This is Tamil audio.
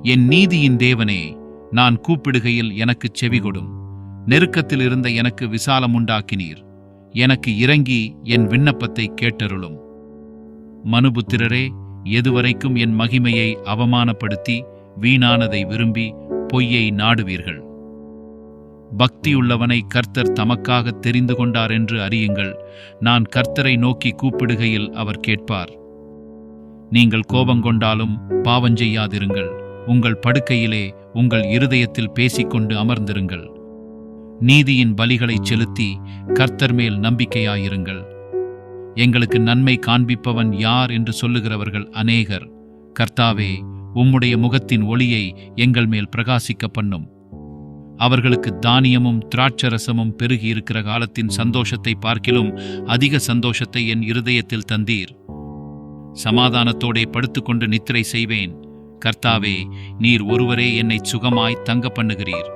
என் நீதியின் தேவனே, நான் கூப்பிடுகையில் எனக்குச் செவிகொடும். நெருக்கத்தில் இருந்த எனக்கு விசாலம் உண்டாக்கினீர். எனக்கு இறங்கி என் விண்ணப்பத்தை கேட்டருளும். மனுபுத்திரரே, எதுவரைக்கும் என் மகிமையை அவமானப்படுத்தி வீணானதை விரும்பி பொய்யை நாடுவீர்கள்? பக்தியுள்ளவனை கர்த்தர் தமக்காக தெரிந்து கொண்டார் என்று அறியுங்கள். நான் கர்த்தரை நோக்கி கூப்பிடுகையில் அவர் கேட்பார். நீங்கள் கோபங்கொண்டாலும் பாவஞ்செய்யாதிருங்கள். உங்கள் படுக்கையிலே உங்கள் இருதயத்தில் பேசிக்கொண்டு அமர்ந்திருங்கள். நீதியின் பலிகளைச் செலுத்தி கர்த்தர் மேல் நம்பிக்கையாயிருங்கள். எங்களுக்கு நன்மை காண்பிப்பவன் யார் என்று சொல்லுகிறவர்கள் அநேகர். கர்த்தாவே, உம்முடைய முகத்தின் ஒளியை எங்கள் மேல் பிரகாசிக்க பண்ணும். அவர்களுக்கு தானியமும் திராட்சரசமும் பெருகியிருக்கிற காலத்தின் சந்தோஷத்தை பார்க்கிலும் அதிக சந்தோஷத்தை என் இருதயத்தில் தந்தீர். சமாதானத்தோடே படுத்துக்கொண்டு நித்திரை செய்வேன். கர்த்தாவே, நீர் ஒருவரே என்னை சுகமாய் தங்க பண்ணுகிறீர்.